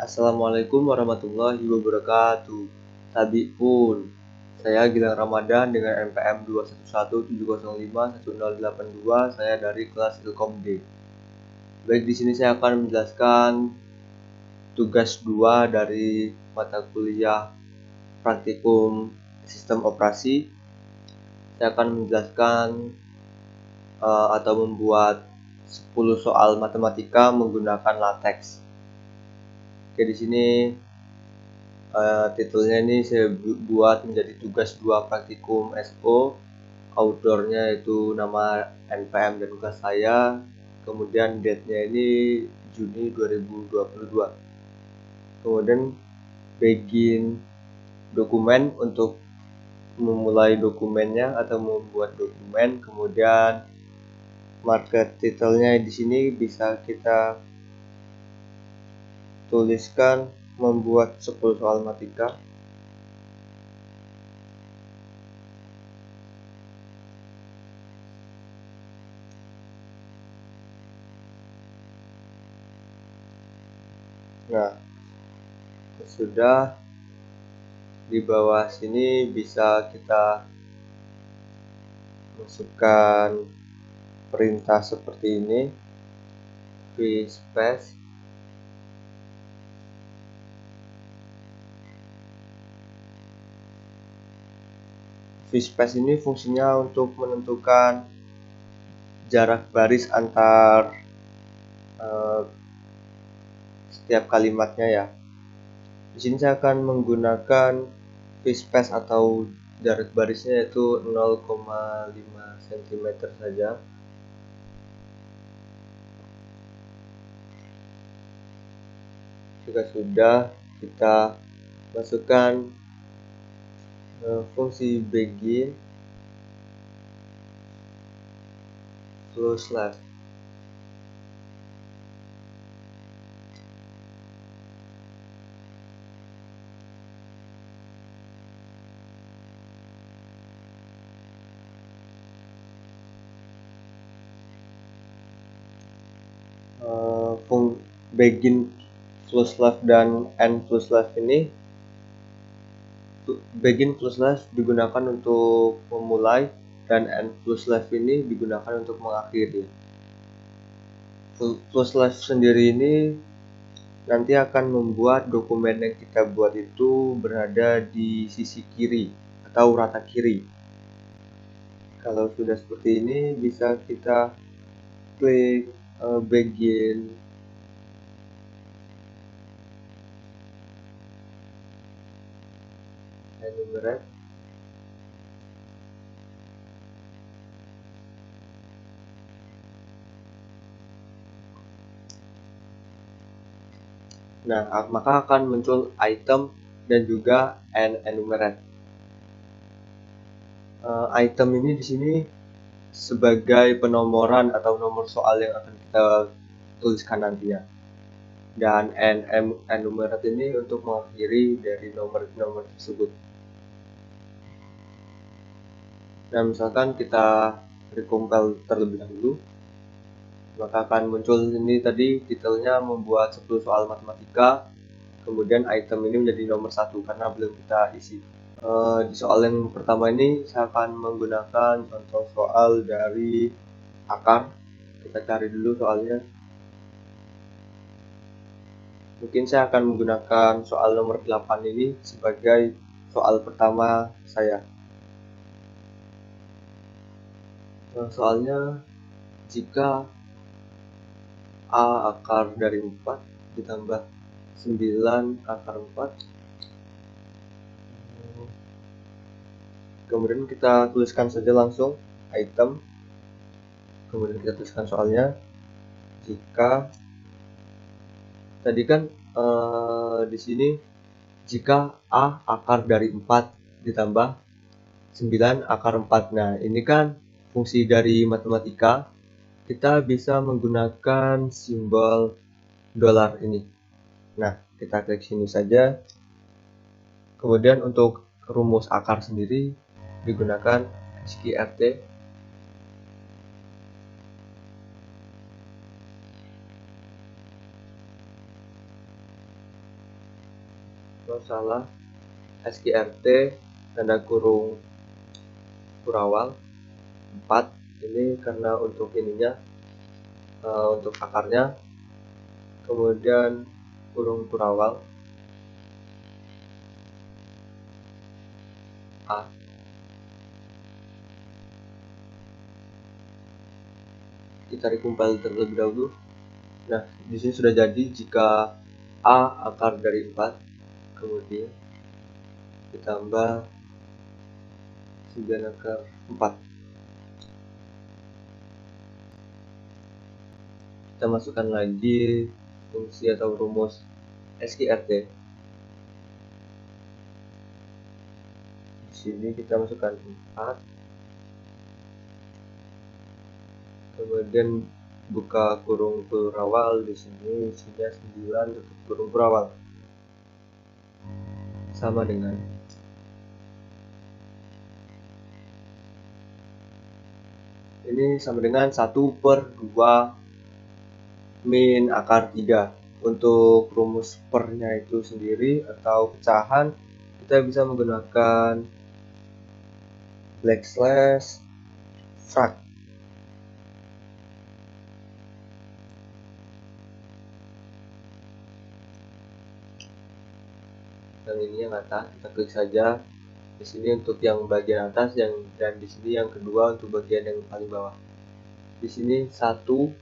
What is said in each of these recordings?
Assalamualaikum warahmatullahi wabarakatuh. Tabi pun, saya Gilang Ramadan dengan NPM 21170510082. Saya dari kelas Ilkom D. Baik, di sini saya akan menjelaskan tugas 2 dari mata kuliah praktikum sistem operasi. Saya akan menjelaskan atau membuat 10 soal matematika menggunakan LaTeX. Oke, di sini titelnya ini saya buat menjadi tugas 2 praktikum SO. Outdoornya itu nama NPM dan kelas saya. Kemudian date-nya ini Juni 2022. Kemudian begin dokumen untuk memulai dokumennya atau membuat dokumen. Kemudian market titelnya di sini bisa kita tuliskan membuat 10 soal matematika. Nah, sudah di bawah sini bisa kita masukkan perintah seperti ini, vspace. Vspace ini fungsinya untuk menentukan jarak baris antar setiap kalimatnya ya. Di sini saya akan menggunakan vspace atau jarak barisnya yaitu 0,5 cm saja. Jika sudah, kita masukkan fungsi begin close left. Begin close left dan end close left ini, begin close left digunakan untuk memulai dan end close left ini digunakan untuk mengakhiri. Close left sendiri ini nanti akan membuat dokumen yang kita buat itu berada di sisi kiri atau rata kiri. Kalau sudah seperti ini, bisa kita klik begin enumerate. Nah, maka akan muncul item dan juga enumerate. Item ini di sini sebagai penomoran atau nomor soal yang akan kita tuliskan nantinya. Dan enumerate ini untuk mengakhiri dari nomor-nomor tersebut. Nah, misalkan kita recompile terlebih dahulu, maka akan muncul ini tadi titelnya membuat 10 soal matematika. Kemudian item ini menjadi nomor 1 karena belum kita isi. Di soal yang pertama ini saya akan menggunakan contoh soal dari akar. Kita cari dulu soalnya. Mungkin saya akan menggunakan soal nomor 8 ini sebagai soal pertama saya. Soalnya, jika A akar dari 4 ditambah 9 akar 4, kemudian kita tuliskan saja langsung item, kemudian kita tuliskan soalnya. Jika tadi kan di sini jika A akar dari 4 ditambah 9 akar 4. Nah, ini kan fungsi dari matematika. Kita bisa menggunakan simbol dolar ini. Nah, kita klik sini saja. Kemudian untuk rumus akar sendiri digunakan SQRT. Kalau salah SQRT tanda kurung kurawal 4. Ini karena untuk ininya, untuk akarnya, kemudian kurung kurawal A. Kita recompile terlebih dahulu. Nah, di sini sudah jadi jika A akar dari 4, kemudian ditambah 9 akar 4. Kita masukkan lagi fungsi atau rumus SQRT. Di sini kita masukkan 4, kemudian buka kurung kurawal. Di sini isinya 9 tutup kurung kurawal, sama dengan ini, sama dengan 1/2 min akar 3. Untuk rumus pernya itu sendiri atau pecahan, kita bisa menggunakan backslash frac. Yang ini yang atas kita klik saja. Di sini untuk yang bagian atas, dan di sini yang kedua untuk bagian yang paling bawah. Di sini 1/2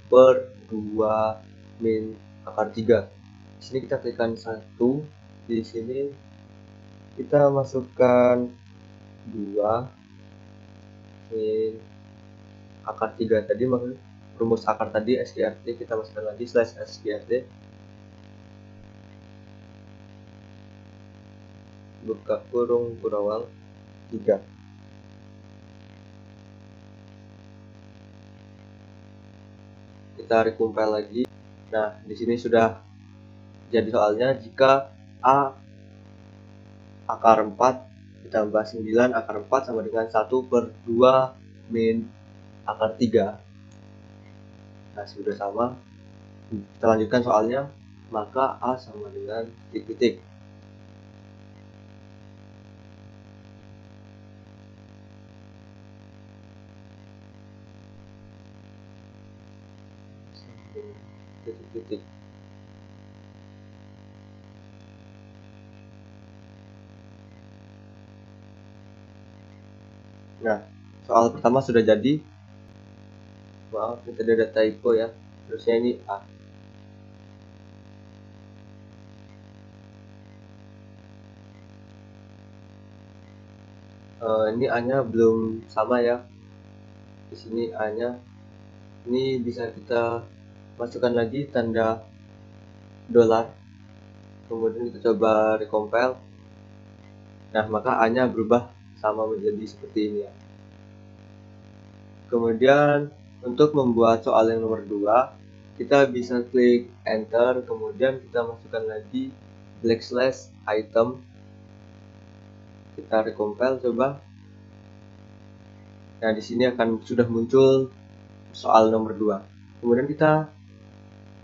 min akar 3. Di sini kita klikkan 1. Di sini kita masukkan 2 min akar 3 tadi, maksudnya rumus akar tadi SQRT, kita masukkan lagi slash SQRT, buka kurung kurawal 3. Kita recompile lagi. Nah, di sini sudah jadi soalnya jika A akar 4 ditambah 9 akar 4 sama dengan 1/2 min akar 3. Nah, sudah sama. Kita lanjutkan soalnya, maka A sama dengan titik-titik. Titik-titik. Nah, soal pertama sudah jadi. Maaf, ini tadi ada typo ya. Terusnya ini A. Ini A-nya belum sama ya. Di sini A-nya. Ini bisa kita masukkan lagi tanda dolar. Kemudian kita coba recompile. Nah, maka A-nya berubah sama menjadi seperti ini ya. Kemudian untuk membuat soal yang nomor 2, kita bisa klik enter, kemudian kita masukkan lagi backslash item. Kita recompile coba. Nah, di sini akan sudah muncul soal nomor 2. Kemudian kita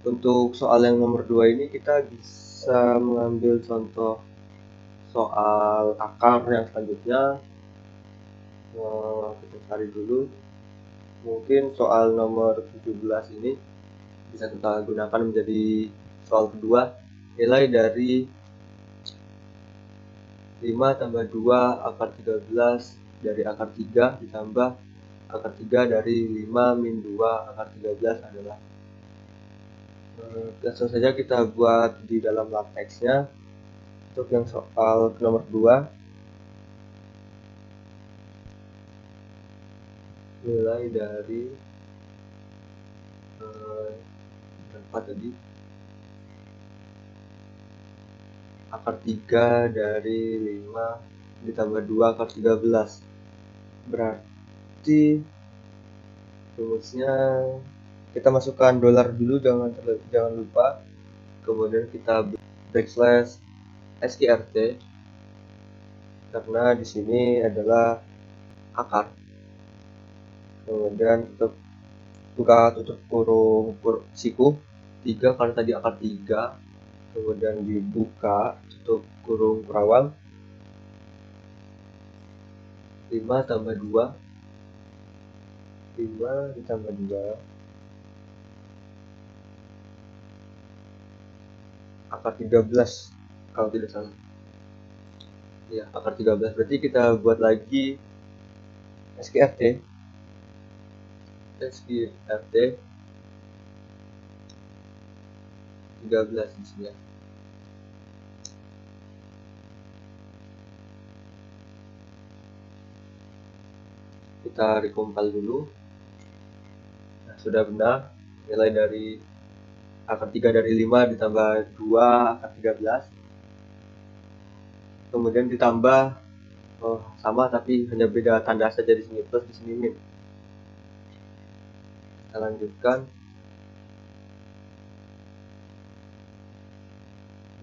untuk soal yang nomor 2 ini kita bisa mengambil contoh soal akar yang selanjutnya. Kita cari dulu. Mungkin soal nomor 17 ini bisa kita gunakan menjadi soal kedua. Nilai dari 5 tambah 2 akar 13 dari akar 3 ditambah akar 3 dari 5 min 2 akar 13 adalah. Langsung saja kita buat di dalam lateksnya. Untuk yang soal nomor 2, nilai dari berapa tadi, akar 3 dari 5 ditambah 2 akar 13. Berarti rumusnya kita masukkan dolar dulu, jangan lupa. Kemudian kita backslash SQRT karena di sini adalah akar. Kemudian buka tutup kurung siku 3 karena tadi akar 3. kemudian dibuka tutup kurung Kerawang, 5 tambah 2, 5 ditambah 2, akar 13 kalau tidak salah. Ya, akar 13. Berarti kita buat lagi SQRT 13 di sini ya. Kita recompile dulu. Nah, sudah benar. Nilai dari akar 3 dari 5 ditambah 2 akar 13. Kemudian ditambah sama tapi hanya beda tanda saja, di sini plus, di sini min. Kita lanjutkan.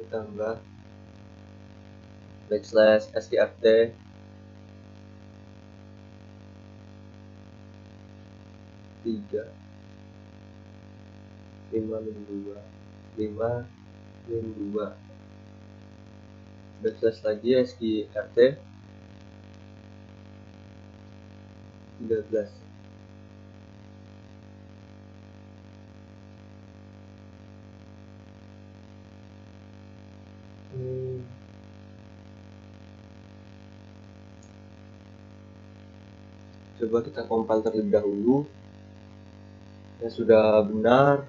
Ditambah backslash SQRT 3, 5 min 2, 5 min 2, backslash lagi SQRT 13. Coba kita compile terlebih dahulu. Ya, sudah benar.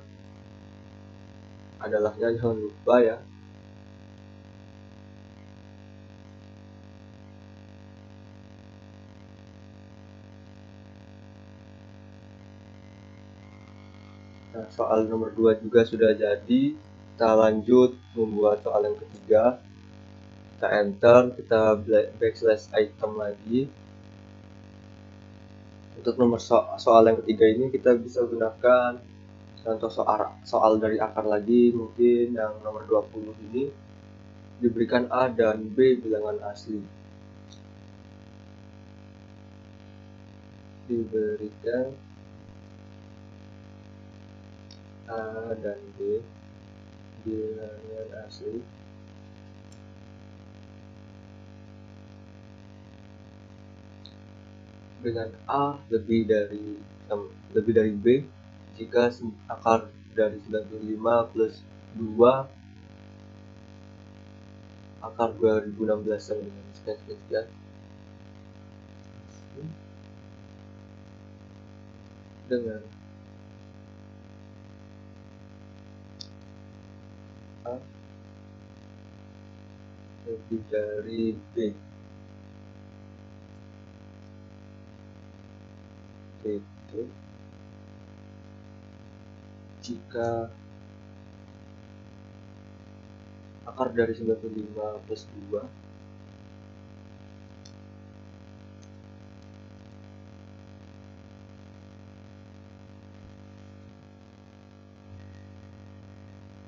Adalahnya jangan lupa ya. Nah, soal nomor 2 juga sudah jadi. Kita lanjut membuat soal yang ketiga. Kita enter, kita backslash item lagi. Untuk nomor soal yang ketiga ini kita bisa gunakan contoh soal dari akar lagi. Mungkin yang nomor 20 ini diberikan A dan B bilangan asli. Diberikan A dan B bilangan asli dengan A lebih dari B jika akar dari 95 plus 2 akar 2016 sama dengan sekian dengan A lebih dari B. Itu jika akar dari 95 plus 2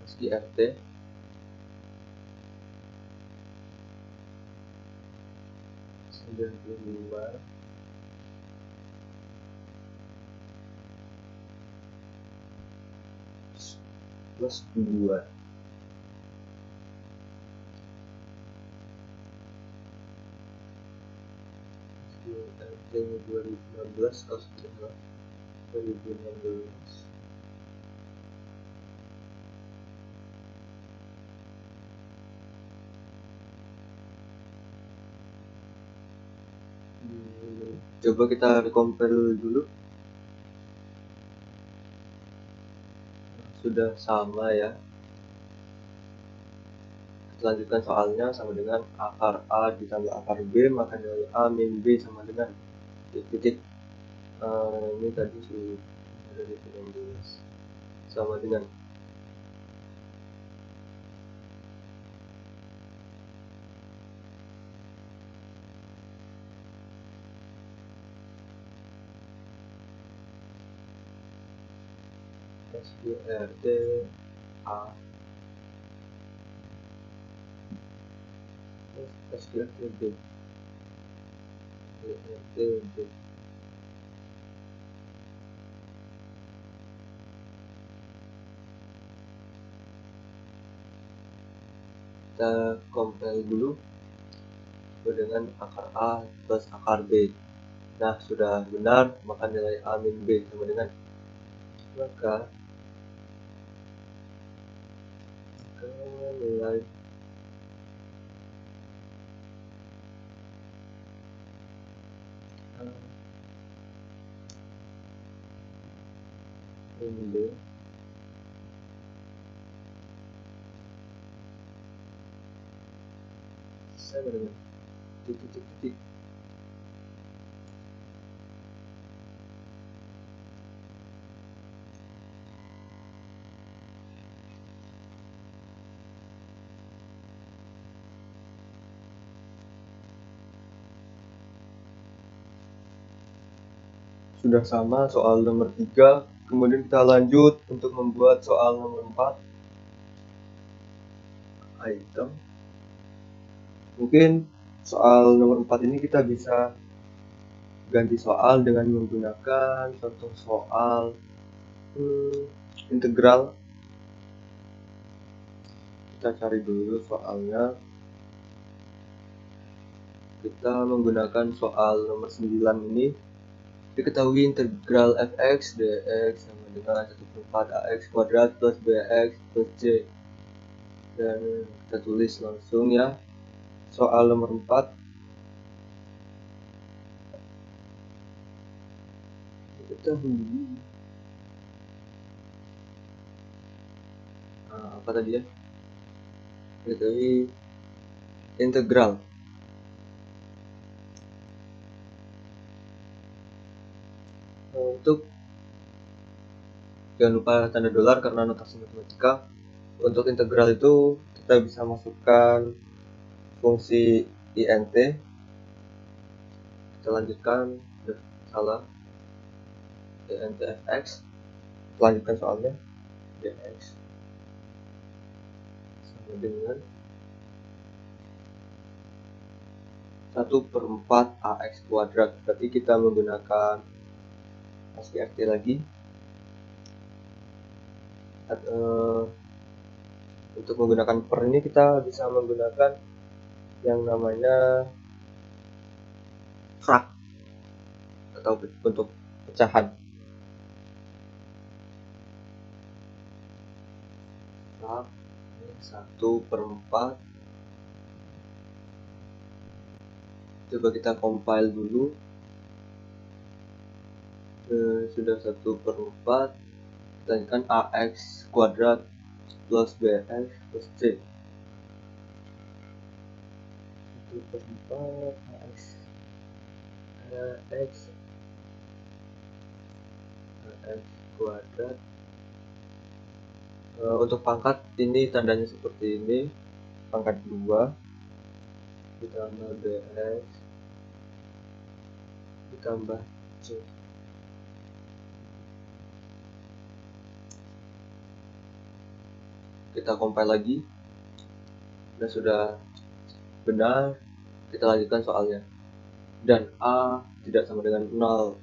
SQRT 95 plus 2. SQRT 2016 kalau tidak salah 2016. Coba kita recompile dulu. Sudah sama ya. Selanjutkan soalnya sama dengan akar A ditambah akar B, maka nilai A min B sama dengan titik. Ini tadi sudah dari 19 sama dengan SQRT A SQRT B SQRT B. kita compile dulu dengan akar A plus akar B. Nah, sudah benar, maka nilai A min B sama dengan, maka nilai A min B sama dengan titik-titik. Sudah sama soal nomor 3, kemudian kita lanjut untuk membuat soal nomor 4. Item. Mungkin soal nomor 4 ini kita bisa ganti soal dengan menggunakan contoh soal integral. Kita cari dulu soalnya. Kita menggunakan soal nomor 9 ini. Diketahui integral fx dx sama dengan 1/4 ax kuadrat plus bx plus c. Dan kita tulis langsung ya. Soal nomor 4. Diketahui apa tadi ya? Diketahui integral untuk, jangan lupa tanda dolar karena notasi matematika. Untuk integral itu kita bisa masukkan fungsi int. Kita lanjutkan, salah, int fx. Lanjutkan soalnya, dx sama dengan 1/4 ax kuadrat. Berarti kita menggunakan ASCII lagi. Untuk menggunakan per ini kita bisa menggunakan yang namanya frak atau bentuk pecahan. Frak 1/4. Coba kita compile dulu. Sudah 1/4. Kita lanjutkan ax kuadrat plus bx plus c. 1/4 ax kuadrat. Untuk pangkat ini tandanya seperti ini, pangkat 2 ditambah bx ditambah c. Kita compile lagi. Dan sudah benar, kita lanjutkan soalnya. Dan a tidak sama dengan 0.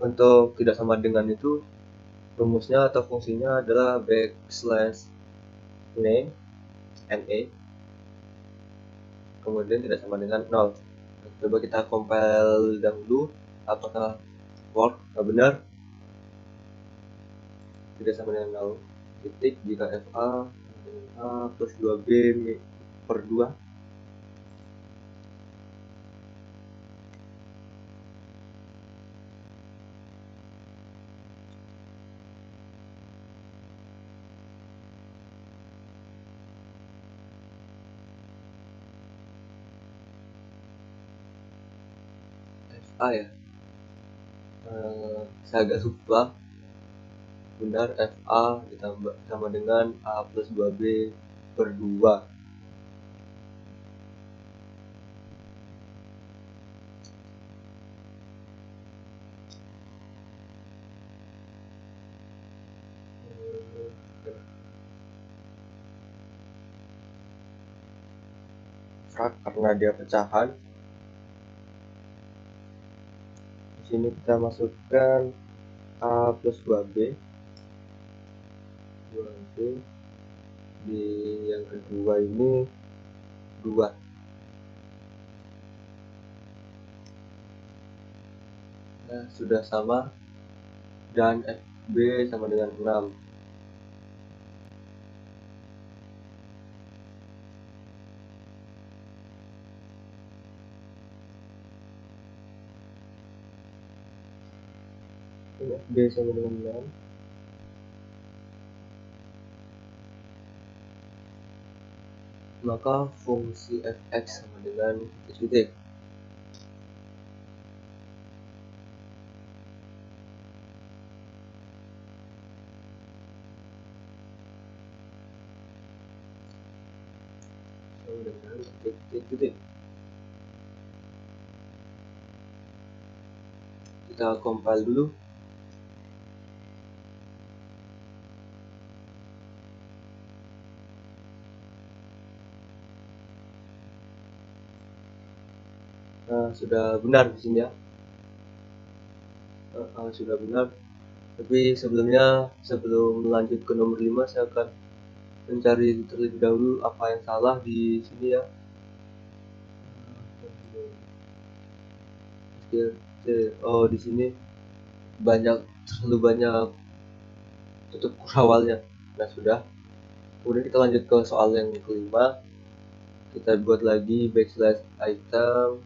Untuk tidak sama dengan itu, rumusnya atau fungsinya adalah backslash ne, kemudian tidak sama dengan 0. Coba kita compile dahulu, apakah work? Benar, tidak sama dengan 0. Titik jika fa a plus 2b per 2. Fa ya, saya agak lupa. Benar, fa ditambah sama dengan a plus 2b per 2. Frak karena dia pecahan, Sini kita masukkan A plus 2B di yang kedua ini 2. Nah, sudah sama, dan FB sama dengan 6. FB sama dengan 6. Maka fungsi fx sama dengan titik. Sama dengan titik. Kita compile dulu. Nah, sudah benar di sini ya. Sudah benar. Tapi sebelumnya, sebelum lanjut ke nomor 5, saya akan mencari terlebih dahulu apa yang salah di sini ya. Oh, di sini terlalu banyak tutup kurawalnya. Nah, sudah. Kemudian kita lanjut ke soal yang kelima. Kita buat lagi backslash item.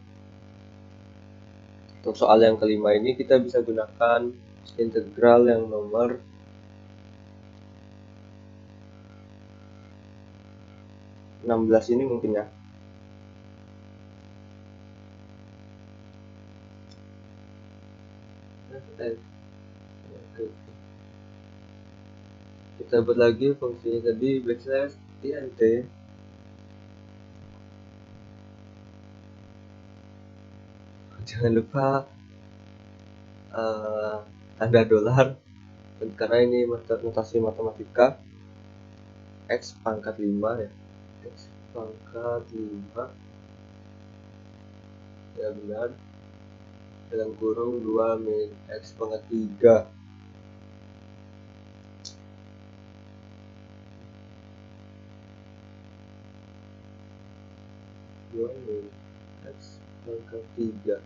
Untuk soal yang kelima ini kita bisa gunakan integral yang nomor 16 ini mungkin ya. Kita buat lagi fungsinya tadi backslash int. Jangan lupa tanda dolar, karena ini notasi matematika. X pangkat 5 ya. X pangkat 5 ya, benar, dalam kurung 2 min X pangkat 3. X pangkat 3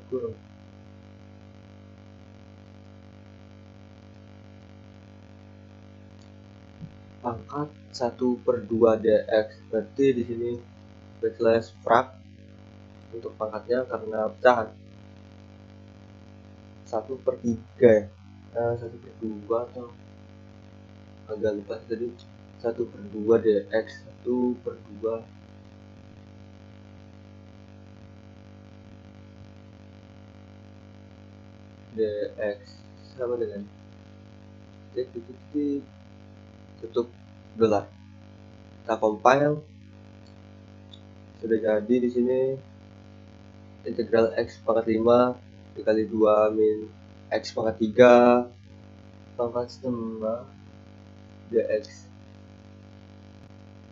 kurung pangkat 1/2 dx. Berarti di sini backslash frak untuk pangkatnya karena pecahan 1/3 ya. 1/2 atau agak lupa tadi. 1/2 dx, 1/2 dx sama dengan titik tutup dolar. Kita compile. Sudah jadi di sini integral X pangkat 5 dikali 2 min X pangkat 3 pangkat setengah dx.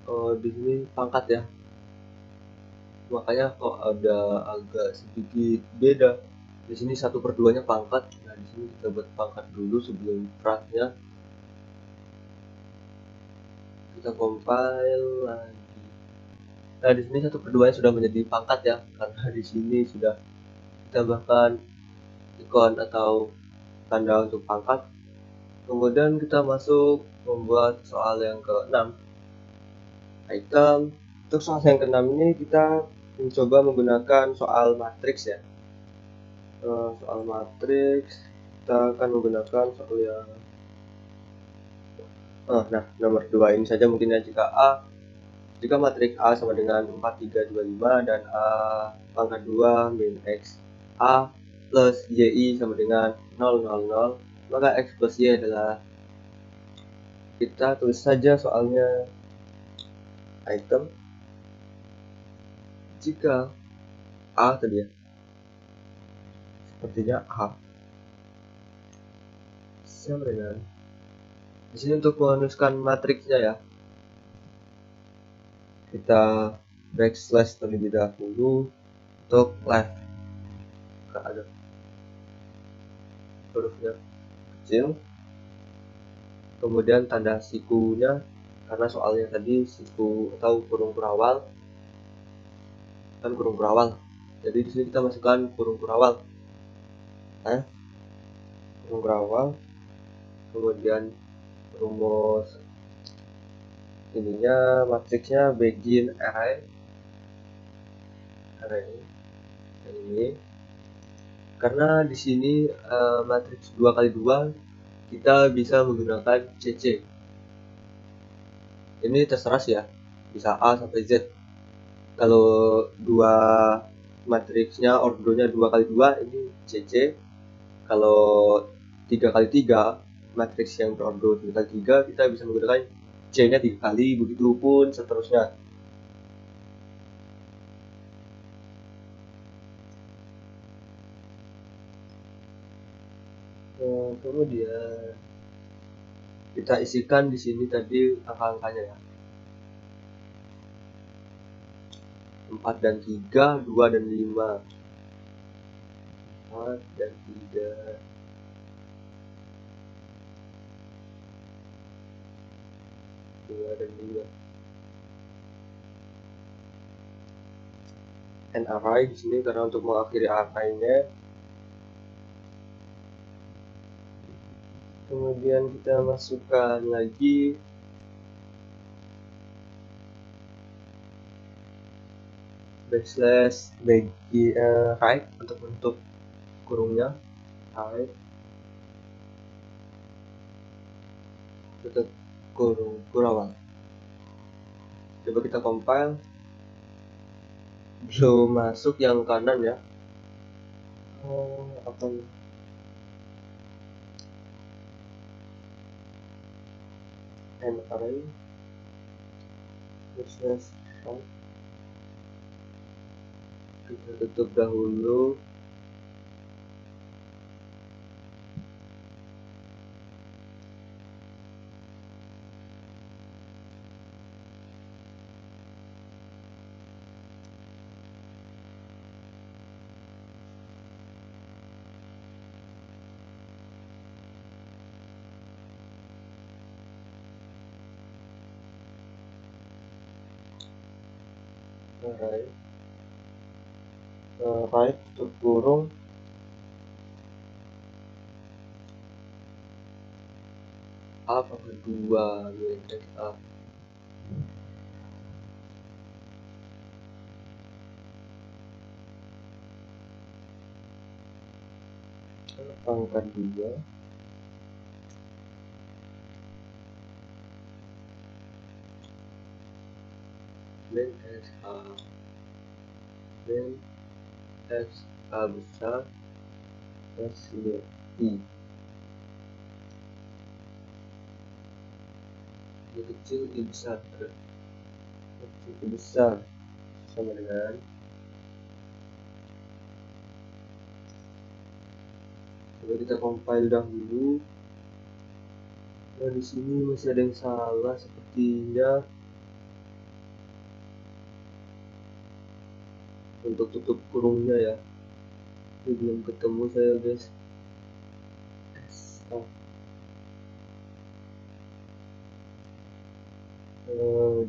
Oh, di sini pangkat ya, makanya kok ada agak sedikit beda. Di sini 1/2 nya pangkat. Nah, di sini kita buat pangkat dulu sebelum fraknya. Kita compile lagi. Nah, di sini 1/2 nya sudah menjadi pangkat ya, karena di sini sudah ditambahkan ikon atau tanda untuk pangkat. Kemudian kita masuk membuat soal yang ke-6. Item. Untuk soal yang ke-6 ini kita mencoba menggunakan soal matriks ya. Soal matriks kita akan menggunakan soal yang nah, nomor 2 ini saja mungkin ya. Jika matriks A sama dengan 4, 3, 2, 5 dan A pangkat 2 min X A plus YI sama dengan 0, 0, 0, maka X plus Y adalah, kita tulis saja soalnya item. Jika A tadi ya, sepertinya A sama dengan, di sini untuk menuliskan matriksnya ya, kita backslash terlebih dahulu untuk left, ada hurufnya kecil, kemudian tanda sikunya karena soalnya tadi siku atau kurung kurawal kan kurung kurawal, jadi di sini kita masukkan kurung kurawal, kurung kurawal, kemudian rumus ininya matriksnya begin array ini karena di sini matriks 2x2 kita bisa menggunakan CC. Ini terserah sih ya, bisa A sampai Z. Kalau dua matriksnya ordernya 2x2 ini CC. Kalau 3x3 matriks yang berorder 3x3 kita bisa menggunakan C-nya 3 kali, begitu pun seterusnya. Kemudian kita isikan di sini tadi angka-angkanya ya. 4 dan 3, 2 dan 5. 4 dan 3. 2 dan 5. And array di sini karena untuk mengakhiri array-nya. Kemudian kita masukkan lagi backslash bagi right untuk bentuk kurungnya, right untuk kurung kurawal. Coba kita compile, belum masuk yang kanan ya. Apa ini? And array backslash right. Kita tutup dahulu. Array right tutup kurung A pangkat 2 matriks A. Pangkat 2 dan SA dan SA besar hasil I kecil I besar, kecil I besar sama dengan coba kita compile dahulu. Nah di sini masih ada yang salah sepertinya. Untuk tutup kurungnya ya, ini belum ketemu saya guys.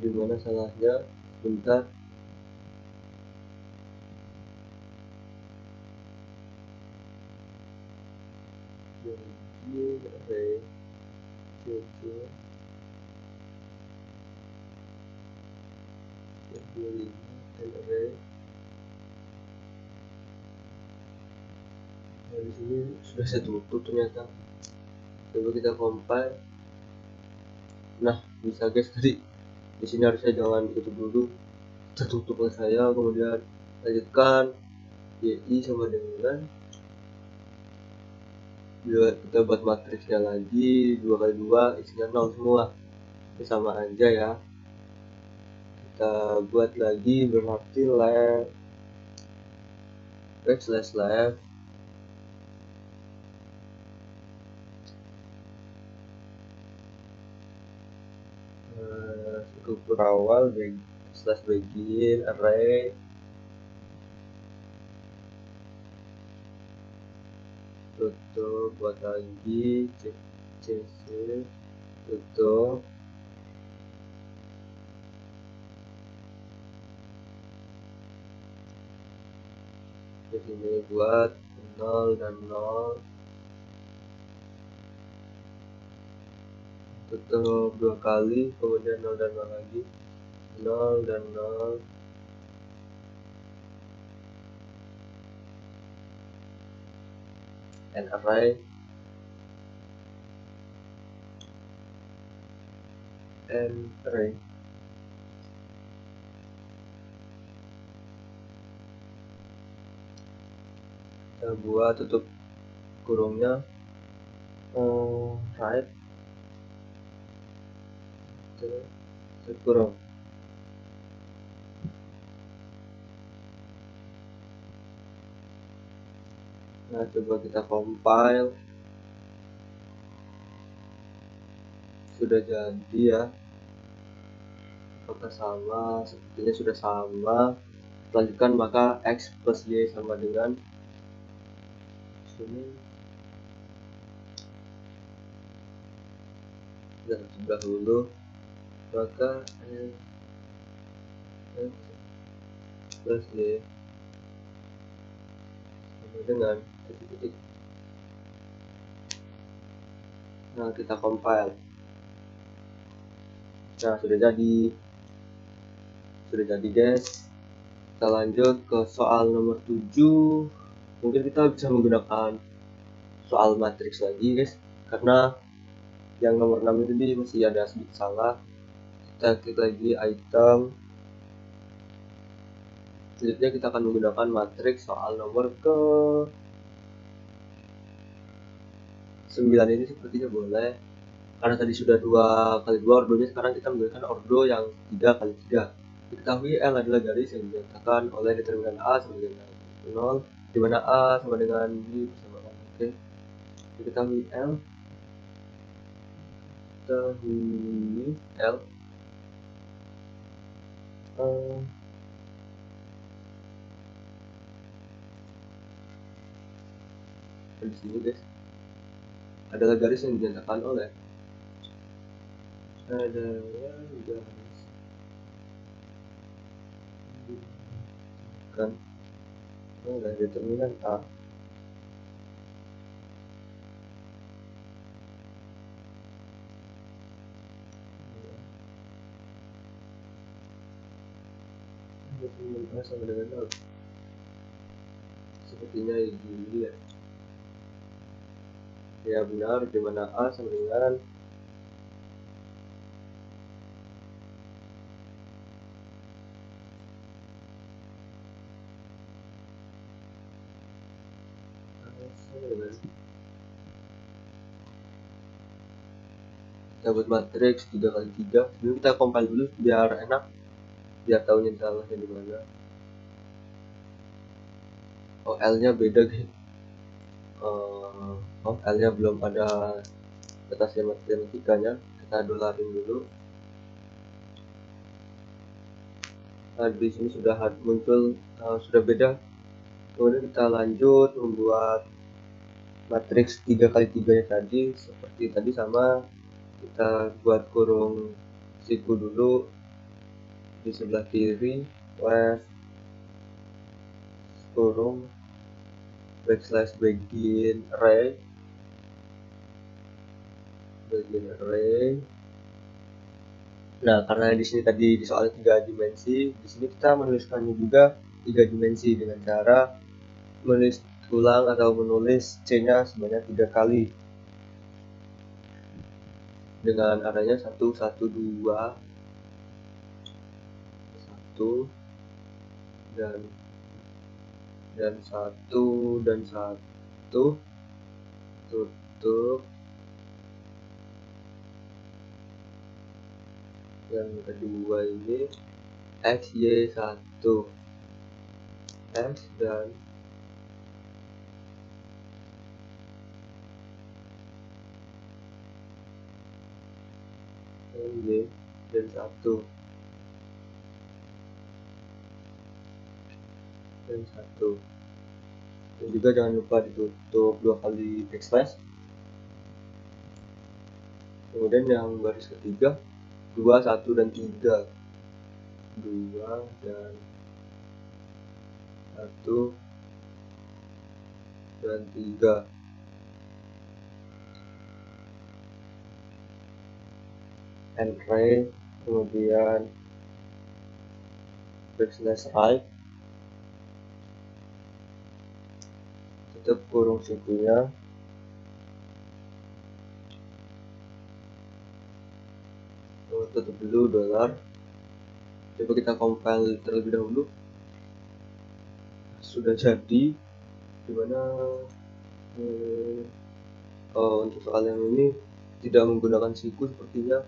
Di mana salahnya? Bentar. Jadi array CC and array. Nah, di sini sudah saya tutup ternyata. Coba kita compile. Nah, bisa guys, tadi di sini harusnya jangan ditutup dulu, tertutup oleh saya. Kemudian lanjutkan YI sama dengan kita buat matriksnya lagi 2x2 isinya 0 semua. Ini sama aja ya. Kita buat lagi berarti left backslash left struktur awal slash begin array tutup, buat lagi, CC, tutup. Di sini buat 0 dan 0, tutup 2 kali, kemudian 0 dan 0 lagi, 0 dan 0, and array, and array. Kita buat tutup kurungnya, right, tutup kurung. Nah, coba kita compile. Sudah jadi ya. Apakah sama? Sepertinya sudah sama. Lanjutkan, maka X plus Y sama dengan sini. Dan dahulu, maka X plus Y sama dengan titik-titik. Nah, kita compile. Nah, sudah jadi guys. Kita lanjut ke soal nomor 7. Mungkin kita bisa menggunakan soal matriks lagi guys, karena yang nomor 6 ini masih ada sedikit salah. Kita klik lagi item. Selanjutnya kita akan menggunakan matriks soal nomor ke 9 ini sepertinya boleh, karena tadi sudah 2 kali 2 ordonya. Sekarang kita menggunakan ordo yang 3 kali 3. Diketahui L adalah garis yang dinyatakan oleh determinan A sama dengan 0, di mana A sama dengan B bersamaan. Oke, diketahui L, di sini guys adalah garis yang dinyatakan oleh kan oleh determinan A. Determinan A sama dengan 0. Sepertinya ini ya. Ya benar, di mana A sama dengan kita buat matriks 3 kali 3. Sebelum kita compile dulu biar enak, biar tahunya salahnya di mana. Oh, L-nya beda guys. L-nya belum ada batas matematikanya. Kita dolarin dulu. Nah, di sini sudah muncul, sudah beda. Kemudian kita lanjut membuat matriks 3 kali 3 nya tadi. Seperti tadi sama, kita buat kurung siku dulu di sebelah kiri, left kurung backslash begin array. Nah, karena di sini tadi di soal 3 dimensi, di sini kita menuliskannya juga 3 dimensi dengan cara menulis ulang atau menulis C-nya sebanyak 3 kali dengan arahnya 1, 1, 2, 1 dan 1 dan 1, tutup. Yang kedua ini X, Y, 1, X dan Y dan 1 dan 1. dan juga jangan lupa ditutup 2 kali backslash. Kemudian yang baris ketiga 2, 1, dan 3, 2 dan 1 dan 3. And right, kemudian backslash right, tutup kurung sikunya, tutup dulu dolar. Coba kita compile terlebih dahulu. Sudah jadi, dimana untuk soal yang ini tidak menggunakan siku sepertinya.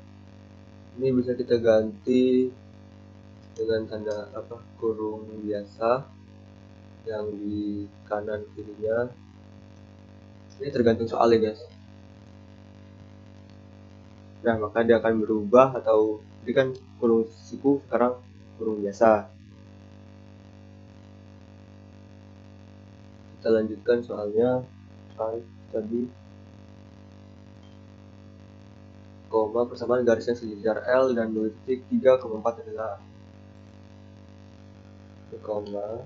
Ini bisa kita ganti dengan tanda kurung biasa yang di kanan kirinya. Ini tergantung soal ya guys. Nah, maka dia akan berubah, atau ini kan kurung siku, sekarang kurung biasa. Kita lanjutkan soalnya. Tadi koma persamaan garis yang sejajar L dan 2.3,4 adalah koma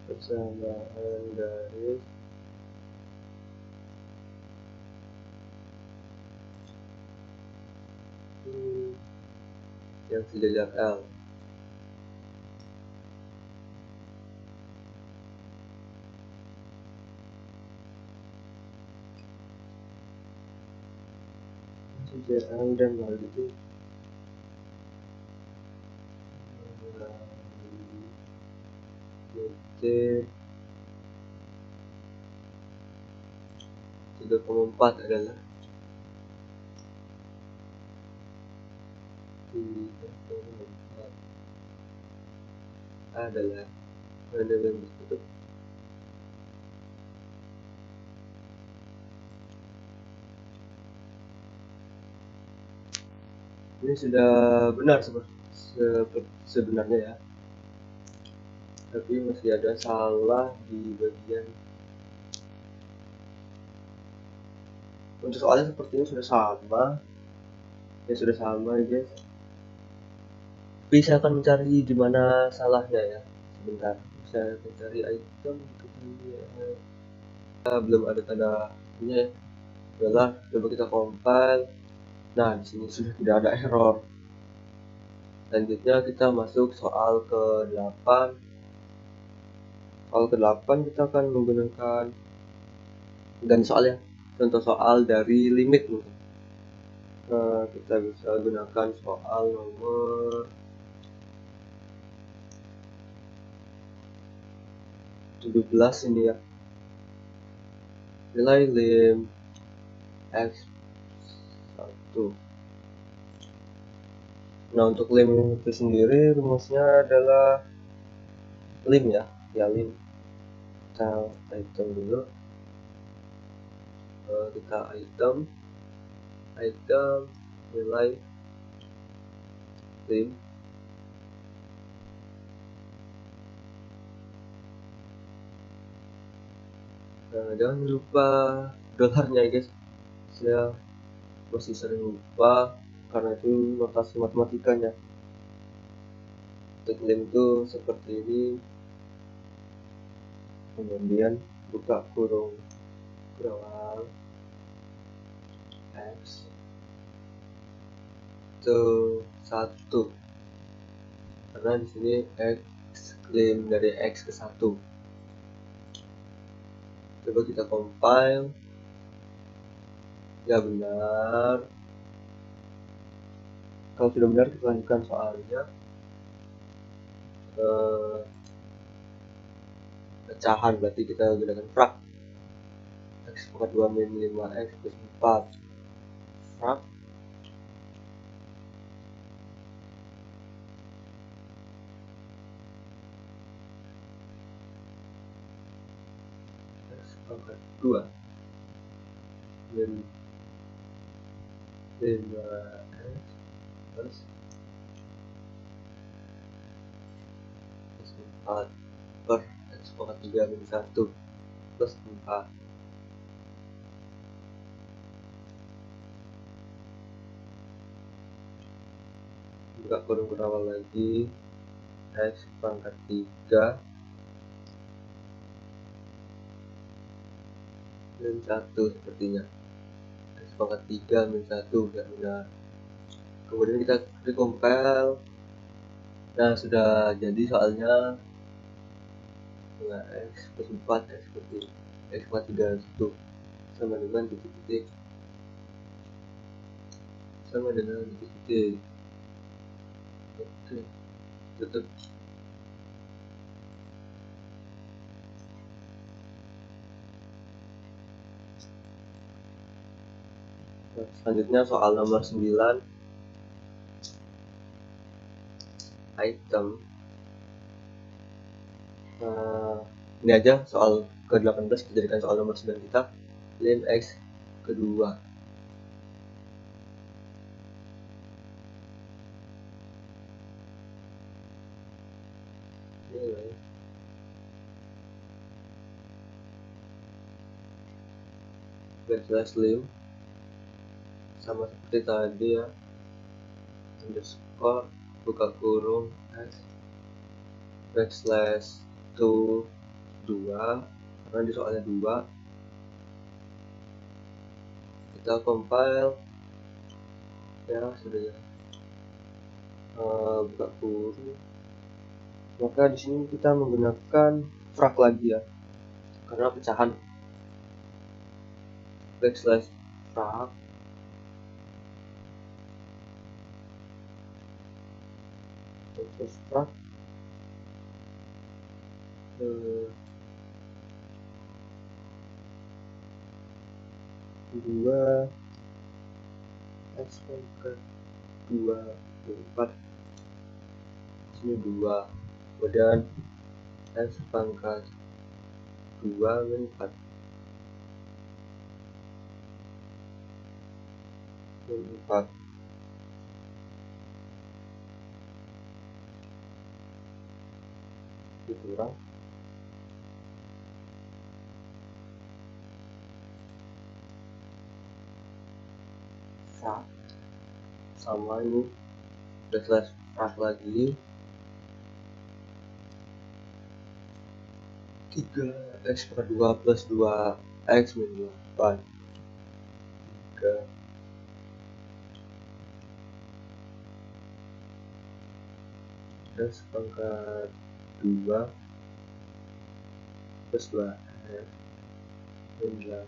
persamaan garis yang sejajar L. Sejajar L dan hal itu DT 3,4 adalah 3,4 adalah mana yang bertutup. Ini sudah benar sebenarnya ya, tapi masih ada salah di bagian. Untuk soalnya sepertinya sudah sama ya, guys. Tapi saya akan mencari di mana salahnya ya. Sebentar, saya mencari item. Belum ada tanda ini ya. Coba kita compile. Nah, di sini sudah tidak ada error. Selanjutnya kita masuk soal ke-8. Soal ke-8 kita akan menggunakan dan soalnya contoh soal dari limit mungkin. Kita bisa gunakan soal nomor 17 ini ya. Nilai lim x1. Nah, untuk lim itu sendiri rumusnya adalah lim ya, lim. Kita item dulu. Kita item nilai lim. Jangan lupa dolarnya ya guys. Saya masih sering lupa karena itu notasi matematikanya. Untuk lim itu seperti ini, kemudian buka kurung x itu 1, karena di sini x lim dari x ke 1. Coba kita compile. Ya benar. Kalau sudah benar, kita lanjutkan soalnya. Pecahan berarti kita gunakan frak. X pangkat 2 min 5x plus 4. Frak x pangkat 2 min 5x plus 4 per X pangkat 3 min 1 plus 4. Buka kurung berawal lagi, X pangkat 3 min 1 sepertinya. X pangkat 3 min 1 ya benar. Kemudian kita recompile. Nah, sudah jadi soalnya. Nah, X plus 4 X seperti X pangkat 3 1 sama dengan titik-titik oke, tutup. Nah, selanjutnya soal nomor 9, item. Ini aja soal ke-18 kita jadikan soal nomor 9 kita, lim X kedua. Nilai backslash lim sama seperti tadi ya, underscore buka kurung X backslash 2 karena di soalnya 2. Kita compile ya, sudah ya. Buka kurung, maka di sini kita menggunakan frac lagi ya, karena pecahan. Backslash frac dua X pangkat 24 sini 2, kemudian X pangkat 2 min 4 dikurang frac sama ini backslash frac lagi 3 X per 2 plus 2 X min 8 3 X pangkat 2 plus 2 X min 8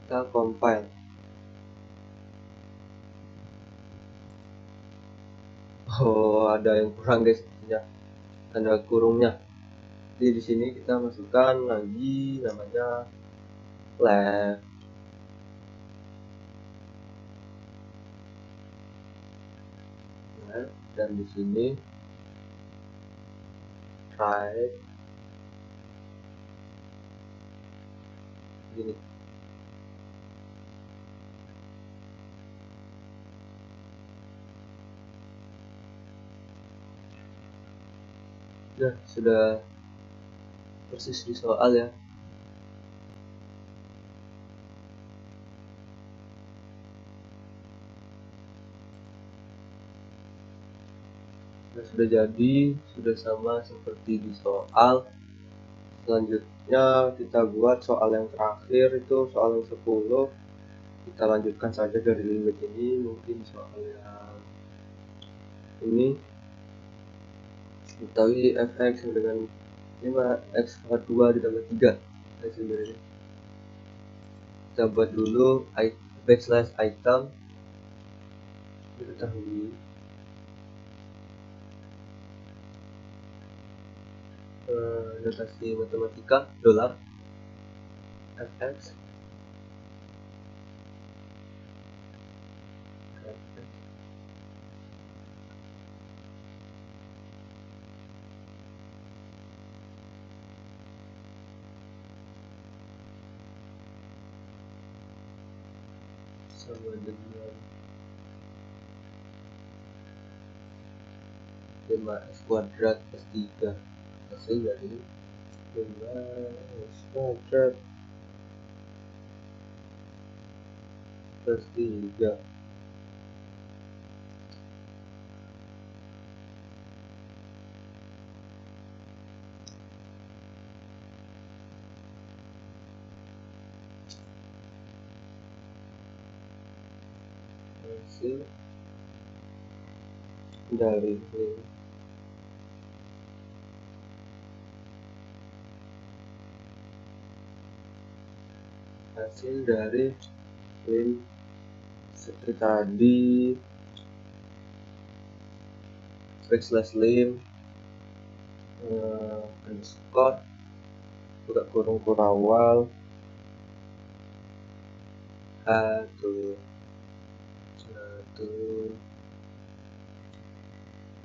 kita compile. Oh, ada yang kurang guys ya, tanda kurungnya. Jadi di sini kita masukkan lagi namanya left. Dan di sini right gini. Nah, sudah persis di soal ya. Nah, sudah jadi, sudah sama seperti di soal. Selanjutnya kita buat soal yang terakhir, itu soal yang 10. Kita lanjutkan saja dari limit ini. Mungkin soal yang ini diketahui fx dengan 5x pangkat 2 ditambah 3. Kita buat dulu backslash item, diketahui notasi matematika dolar fx sama dengan 5x kuadrat plus 3. Hasil dari 5x kuadrat plus 3. Hasil dari lim seperti tadi backslash lim underscore buka kurung kurawal 1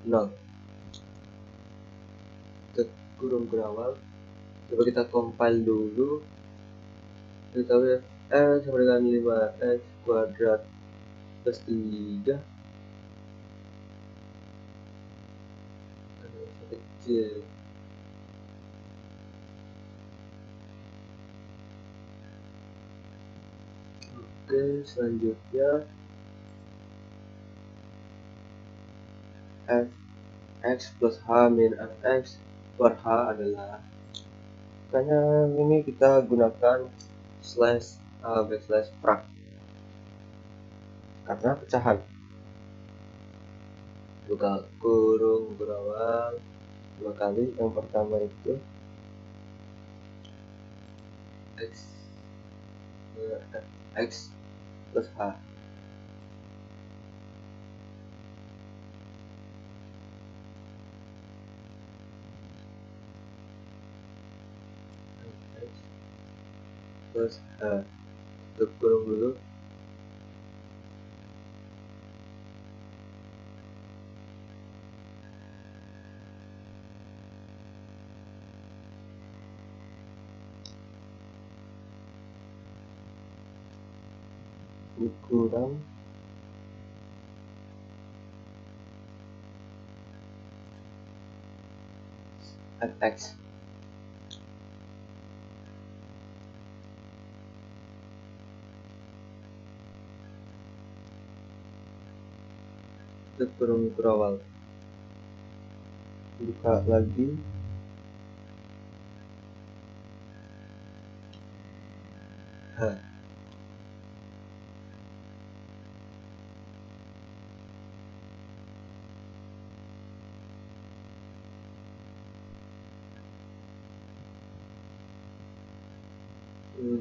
0 ke kurung kurawal. Coba kita compile dulu. Kita tahu ya, sama dengan 5x kuadrat plus 3 kecil. Oke, selanjutnya fx plus h min fx per h adalah, makanya ini kita gunakan slash backslash prak karena pecahan. Buka kurung kurawal 2 kali, yang pertama itu x plus h plus h. Tutup kurung dulu. Kurang fx tutup kurung kurawal, buka lagi h.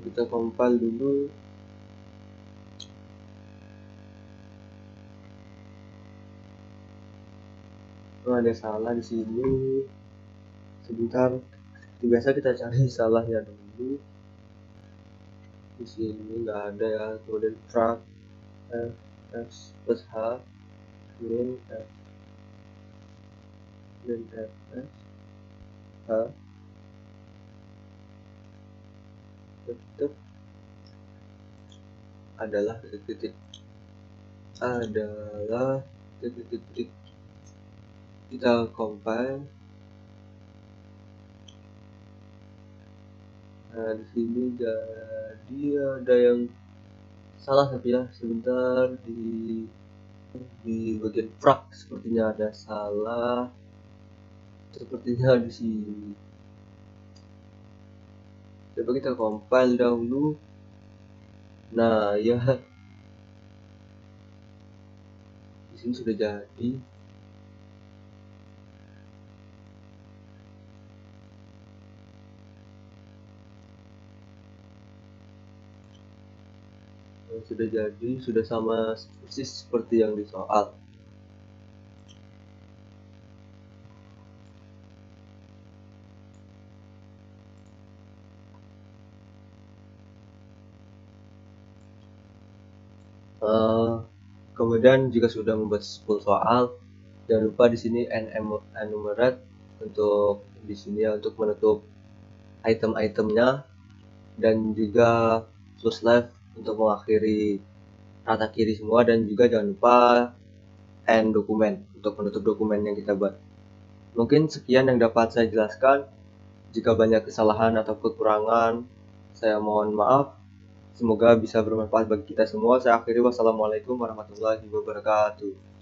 Kita compile dulu. Ada salah di sini. Sebentar. Biasa kita cari salahnya dulu. Di sini nggak ada ya. Kemudian prak fx plus h min fx h tetap adalah titik-titik kita compile. Nah, di sini jadi ada yang salah tapi ya, sebentar di bagian prak sepertinya ada salah. Sepertinya di sini. Coba kita compile dahulu. Nah, ya. Di sini sudah jadi. Sudah jadi, sudah sama persis seperti yang di soal. Kemudian jika sudah membuat full soal, jangan lupa di sini enumerate untuk di sini ya, untuk menutup item-itemnya, dan juga close left untuk mengakhiri rata kiri semua, dan juga jangan lupa end dokumen untuk menutup dokumen yang kita buat. Mungkin sekian yang dapat saya jelaskan. Jika banyak kesalahan atau kekurangan, saya mohon maaf. Semoga bisa bermanfaat bagi kita semua. Saya akhiri, wassalamualaikum warahmatullahi wabarakatuh.